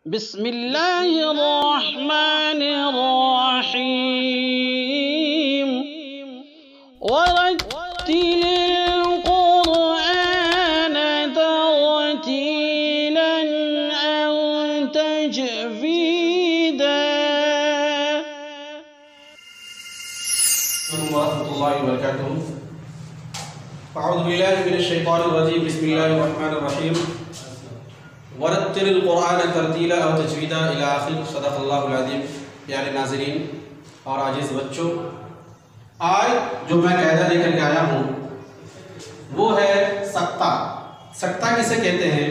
بسم اللہ الرحمن الرحیم ورتل القرآن ترتیلا أنت تجویدا. ورحمۃ اللہ وبرکاتہ. اعوذ باللہ من الشیطان الرجیم. بسم اللہ الرحمن الرحیم. ورتل القرآن ترتیلا او تجویدا الی آخر. صدق اللہ العظیم. پیارے ناظرین اور عاجز بچوں، آج جو میں قاعدہ لے کر کے آیا ہوں وہ ہے سکتہ. سکتہ کسے کہتے ہیں،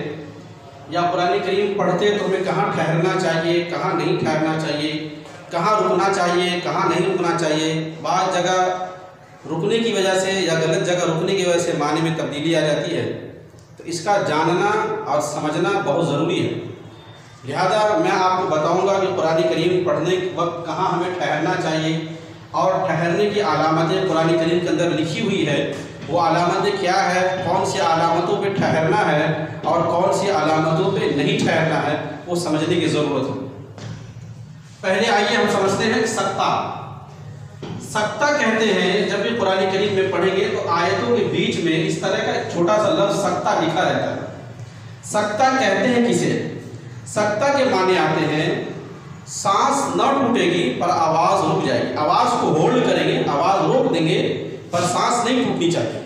یا قرآن کریم پڑھتے تو ہمیں کہاں ٹھہرنا چاہیے، کہاں نہیں ٹھہرنا چاہیے، کہاں رکنا چاہیے، کہاں نہیں رکنا چاہیے. بعض جگہ رکنے کی وجہ سے یا غلط جگہ رکنے کی وجہ سے معنی میں تبدیلی آ جاتی ہے، تو اس کا جاننا اور سمجھنا بہت ضروری ہے. لہذا میں آپ کو بتاؤں گا کہ قرآن کریم پڑھنے کے وقت کہاں ہمیں ٹھہرنا چاہیے، اور ٹھہرنے کی علامتیں قرآن کریم کے اندر لکھی ہوئی ہے. وہ علامتیں کیا ہے، کون سی علامتوں پہ ٹھہرنا ہے اور کون سی علامتوں پہ نہیں ٹھہرنا ہے، وہ سمجھنے کی ضرورت ہے. پہلے آئیے ہم سمجھتے ہیں سکتہ. سکتہ کہتے ہیں، جب بھی قرآن کریم میں پڑھیں گے تو آیتوں کے بیچ میں اس طرح کا چھوٹا سا لفظ سکتہ لکھا رہتا ہے. سکتہ کہتے ہیں کسے؟ سکتہ کے معنی آتے ہیں سانس نہ ٹوٹے گی پر آواز رک جائے گی. آواز کو ہولڈ کریں گے، آواز روک دیں گے پر سانس نہیں ٹوٹنی چاہیے.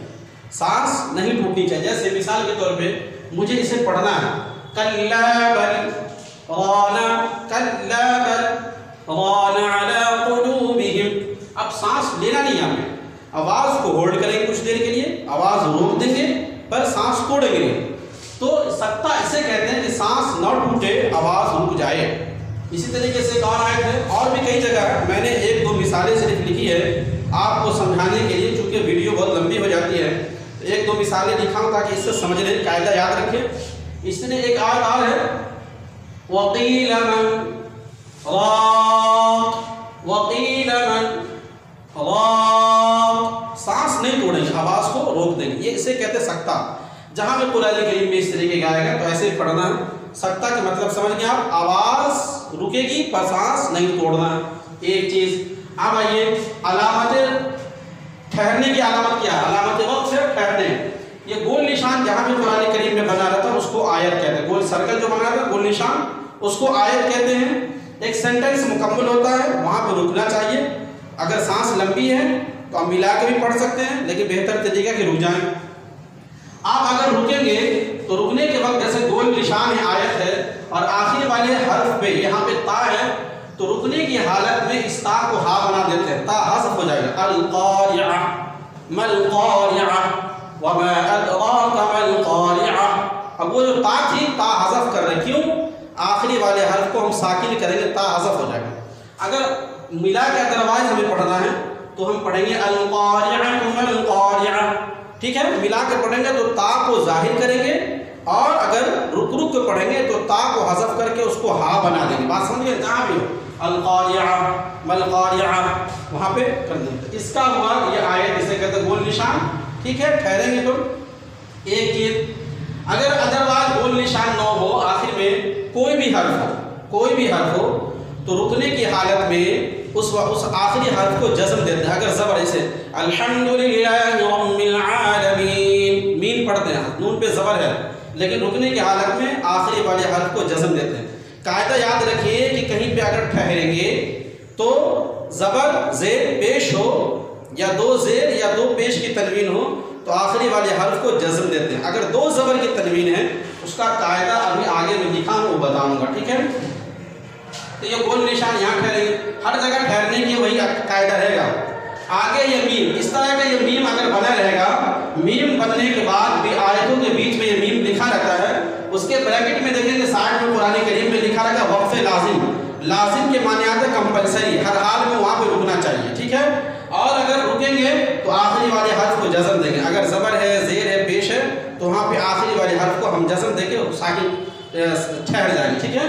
سانس نہیں ٹوٹنی چاہیے. جیسے مثال کے طور پہ مجھے اسے پڑھنا ہے، کلا بل رانا، کلا بل رانا علی قلوبہم. اب سانس لینا نہیں ہے ہمیں، آواز کو ہولڈ کریں گے کچھ دیر کے لیے، آواز روک دیں گے پر سانس توڑیں گے نہیں. تو سکتہ اسے کہتے ہیں کہ سانس نہ ٹوٹے، آواز رک جائے. اسی طریقے سے ایک اور آیت ہے، اور بھی کئی جگہ میں نے ایک دو مثالیں صرف لکھی ہے آپ کو سمجھانے کے لیے، چونکہ ویڈیو بہت لمبی ہو جاتی ہے تو ایک دو مثالیں لکھا ہوں تاکہ اس سے سمجھ لیں، قاعدہ یاد رکھیں. اس طرح ایک آیت اور ہے، وَقِيلَ مَنْ رَاقٍ، وَقِيلَ مَنْ رَاقٍ. سانس نہیں توڑیں گے، آواز کو روک دیں گے. یہ اسے کہتے ہیں سکتہ. جہاں میں قرآن کریم میں اس طریقے کا آئے گا تو ایسے پڑھنا. سکتہ کا مطلب سمجھ گئے آپ، آواز رکے گی پر سانس نہیں توڑنا. ایک چیز. اب آئیے علامت ٹھہرنے کی علامت کیا ہے؟ علامت وقت سے ٹھہرنے. یہ گول نشان جہاں بھی قرآن کریم میں بنا رہا تھا اس کو آیت کہتے ہیں. گول سرکل جو بنا رہا تھا گول نشان، اس کو آیت کہتے ہیں. ایک سینٹنس مکمل ہوتا ہے وہاں پہ رکنا چاہیے. اگر سانس لمبی ہے تو ہم ملا کے بھی پڑھ سکتے ہیں، لیکن بہتر طریقہ کہ رک جائیں. آپ اگر رکیں گے تو رکنے کے وقت جیسے گول نشان ہے، آیت ہے، اور آخر والے حرف پہ یہاں پہ تا ہے، تو رکنے کی حالت میں اس تا کو ہا بنا دیتے ہیں، تا حذف ہو جائے گا. القارعہ، ما القارعہ، وما ادراک ما القارعہ. اب وہ جو تا تھی تا حذف کر رہے، کیوں؟ آخری والے حرف کو ہم ساکن کریں گے، تا حذف ہو جائے گا. اگر ملا کے ادروائز ہمیں پڑھنا ہے تو ہم پڑھیں گے القارعہ ما القارعہ. ٹھیک ہے، ملا کے پڑھیں گے تو تا کو ظاہر کریں گے، اور اگر رک رک کے پڑھیں گے تو تا کو حذف کر کے اس کو ہا بنا دیں گے. بات سمجھ گئے؟ جہاں بھی ہو القارعہ ما القارعہ وہاں پہ کر دیں گے. اس کا ہوا یہ آیت جسے کہتے ہیں گول نشان. ٹھیک ہے، ٹھہریں گے تو ایک چیز. اگر ادروائز گول نشان نہ ہو، آخر میں کوئی بھی حرف ہو تو رکنے کی حالت میں اس آخری حرف کو جزم دیتے ہیں. اگر زبر جیسے الحمدللہ رب العالمین، مین پڑھتے ہیں، نون پہ زبر ہے، لیکن رکنے کی حالت میں آخری والے حرف کو جزم دیتے ہیں. قاعدہ یاد رکھیے کہ کہیں پہ اگر ٹھہریں گے تو زبر زیر پیش ہو، یا دو زیر یا دو پیش کی تنوین ہو، تو آخری والے حرف کو جزم دیتے ہیں. اگر دو زبر کی تنوین ہے اس کا قاعدہ ابھی آگے میں لکھا ہوں وہ بتاؤں گا. ٹھیک ہے، تو یہ گول نشان یہاں ٹھہریں گے، ہر جگہ ٹھہرنے کی وہی قاعدہ رہے گا. آگے یہ میم، اس طرح کا یہ میم اگر بنا رہے گا، میم بننے کے بعد بھی آیتوں کے بیچ میں یہ میم لکھا رہتا ہے. اس کے بریکٹ میں دیکھیں گے سائڈ میں قرآن کریم میں لکھا رہتا ہے وقف لازم. لازم کے معنی آتے ہیں کمپلسری، ہر حال میں وہاں پہ رکنا چاہیے. ٹھیک ہے، اور اگر رکیں گے تو آخری والے حرف کو جزم دیں گے. اگر زبر ہے، زیر ہے، پیش ہے تو وہاں پہ آخری والے حرف کو ہم جزم دیں گے، ساکن ٹھہر جائیں گے. ٹھیک ہے،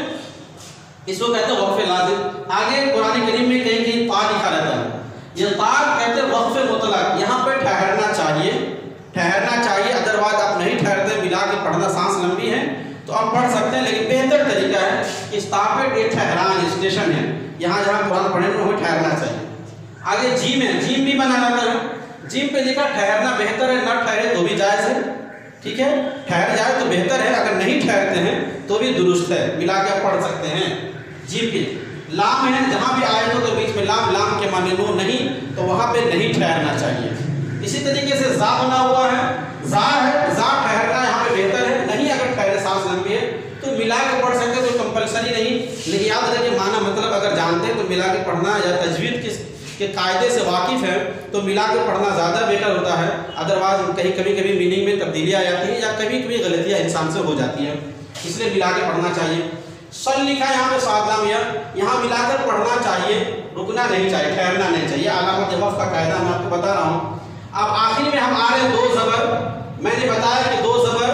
اس کو کہتے ہیں وقف لازم. آگے قرآن کریم میں کہیں کہیں تا لکھا رہتا ہے، یہ تا کہتے ہیں وقف مطلق. یہاں پہ ٹھہرنا چاہیے، ادروائز آپ نہیں ٹھہرتے، ملا کے پڑھنا. سانس لمبی ہے تو آپ پڑھ سکتے ہیں، لیکن بہتر طریقہ ہے کہ استاپٹ یہ ٹھہران اسٹیشن ہے، یہاں جہاں قرآن پڑھنے میں ہمیں ٹھہرنا چاہیے۔ آگے جیم ہے، جیم بھی بنا جاتا ہے، جیم پہ لکھا ٹھہرنا بہتر ہے، نہ ٹھہرے تو بھی جائز ہے، ٹھیک ہے، ٹھہر جائے تو بہتر ہے، اگر نہیں ٹھہرتے ہیں تو بھی درست ہے، ملا کے پڑھ سکتے ہیں۔ جیم پہ لام ہے، جہاں بھی آئے تو بیچ میں لام، لام کے معنی نو نہیں، تو وہاں پہ نہیں ٹھہرنا چاہیے۔ اسی طریقے سے زا بنا ہوا ہے، زا ہے، زا ٹھہرنا یہاں پہ بہتر ہے، نہیں اگر ٹھہرے سانس لمبی ہے تو ملا کے پڑھ سکتے، تو کمپلسری نہیں، لیکن یاد رکھیں معنی مطلب اگر جانتے ہیں تو ملا کے پڑھنا، یا تجوید کے قاعدے سے واقف ہے تو ملا کے پڑھنا زیادہ بہتر ہوتا ہے، ادروائز کہیں کبھی کبھی میننگ میں تبدیلیاں آ جاتی ہیں یا کبھی کبھی غلطیاں انسان سے ہو جاتی ہیں، اس لیے ملا کے پڑھنا چاہیے۔ سل لکھا یہاں پہ سات لام، یہاں ملا کر پڑھنا چاہیے، رکنا نہیں چاہیے، ٹھہرنا نہیں چاہیے، علامت وقف کا قاعدہ میں آپ کو بتا رہا ہوں۔ اب آخر میں ہم آ رہے ہیں دو زبر، میں نے بتایا کہ دو زبر،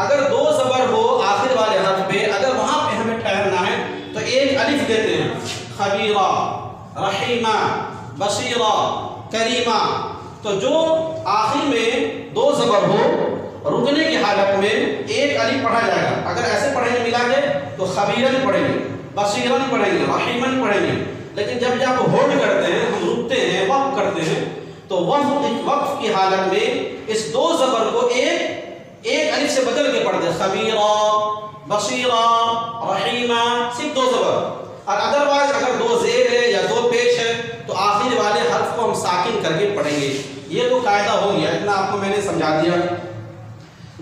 اگر دو زبر ہو آخر والے حرف پہ، اگر وہاں پہ ہمیں ٹھہرنا ہے تو ایک الف دیتے ہیں، خبیرہ، رحیمہ، بصیرہ، کریمہ، تو جو آخر میں دو زبر ہو رکنے کی حالت میں ایک الف پڑھا جائے گا، اگر ایسے پڑھیں گے ملا کے تو خبیرن پڑھیں گے، بصیرن پڑھیں گے، رحیمن پڑھیں گے، لیکن جب آپ ہولڈ کرتے ہیں، ہم رکتے ہیں، وقف کرتے ہیں، تو وقف کی حالت میں اس دو زبر کو ایک الف سے بدل کے پڑھتے ہیں، خبیرہ، بصیرہ، رحیمہ، صرف دو زبر، اور ادروائز اگر دو زیر ہے یا دو پیش ہے تو آخر والے حرف کو ہم ساکن کر کے پڑھیں گے۔ یہ تو قاعدہ ہو گیا، اتنا آپ کو میں نے سمجھا دیا۔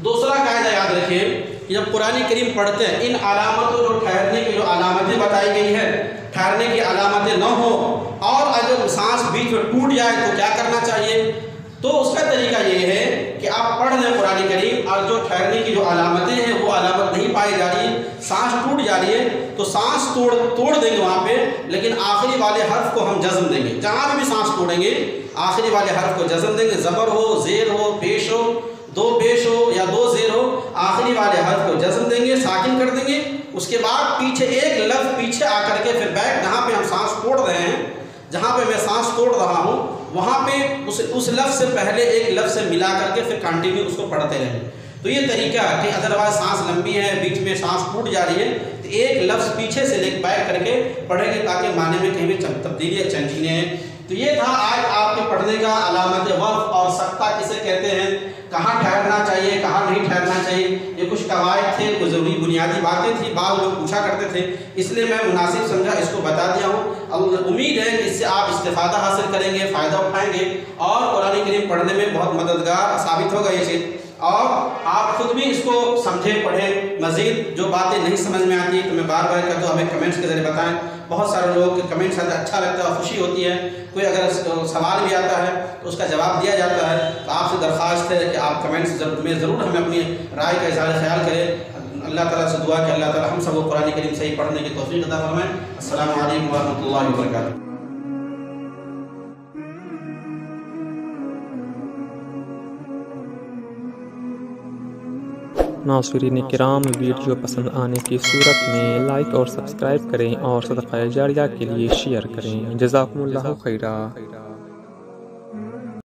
دوسرا قاعدہ یاد رکھیے کہ جب قرآن کریم پڑھتے ہیں، ان علامتوں جو ٹھہرنے کی جو علامتیں بتائی گئی ہیں، ٹھہرنے کی علامتیں نہ ہوں، اور اگر سانس بیچ میں ٹوٹ جائے تو کیا کرنا چاہیے؟ تو اس کا طریقہ یہ ہے کہ آپ پڑھ لیں قرآن کریم، اور جو ٹھہرنے کی جو علامتیں ہیں وہ علامت نہیں پائی جا رہی، سانس ٹوٹ جا رہی ہے، تو سانس توڑ دیں گے وہاں پہ، لیکن آخری والے حرف کو ہم جزم دیں گے، جہاں بھی سانس توڑیں گے آخری والے حرف کو جزم دیں گے، زبر ہو، زیر ہو، پیش ہو، دو پیش ہو یا دو زیر ہو، آخری والے حرف کو جزم دیں گے، ساکن کر دیں گے، اس کے بعد پیچھے ایک لفظ پیچھے آ کر کے پھر بیک، جہاں پہ ہم سانس توڑ رہے ہیں، جہاں پہ میں سانس توڑ رہا ہوں وہاں پہ اس لفظ سے پہلے ایک لفظ سے ملا کر کے پھر کنٹینیو اس کو پڑھتے رہیں۔ تو یہ طریقہ ہے کہ ادروائز سانس لمبی ہے، بیچ میں سانس ٹوٹ جا رہی ہے، تو ایک لفظ پیچھے سے بیک کر کے پڑھیں گے تاکہ معنی میں کہیں بھی تبدیلی یا چینجنگ ہے۔ تو یہ تھا آج آپ کے پڑھنے کا علامت وقف اور سکتہ کسے کہتے ہیں، کہاں ٹھہرنا چاہیے، کہاں نہیں ٹھہرنا چاہیے، یہ کچھ قواعد تھے، کچھ ضروری بنیادی باتیں تھیں، بعض لوگ پوچھا کرتے تھے، اس لیے میں مناسب سمجھا اس کو بتا دیا ہوں۔ امید ہے کہ اس سے آپ استفادہ حاصل کریں گے، فائدہ اٹھائیں گے، اور قرآن کریم پڑھنے میں بہت مددگار ثابت ہوگا یہ چیز، اور آپ خود بھی اس کو سمجھیں، پڑھیں۔ مزید جو باتیں نہیں سمجھ میں آتی تو میں بار بار کہتا ہوں ہمیں کمنٹس کے ذریعے بتائیں، بہت سارے لوگوں کے کمنٹس آتے ہیں، اچھا لگتا ہے اور خوشی ہوتی ہے، کوئی اگر سوال بھی آتا ہے تو اس کا جواب دیا جاتا ہے، تو آپ سے درخواست ہے کہ آپ کمنٹس میں ضرور ہمیں اپنی رائے کا اظہار خیال کریں۔ اللہ تعالیٰ سے دعا کہ اللہ تعالیٰ ہم سب کو قرآن کریم صحیح پڑھنے کی توفیق عطا فرمائیں۔ السلام علیکم ورحمۃ اللہ وبرکاتہ۔ ناظرین کرام، ویڈیو پسند آنے کی صورت میں لائک اور سبسکرائب کریں اور صدقہ جاریہ کے لیے شیئر کریں۔ جزاکم اللہ خیرا۔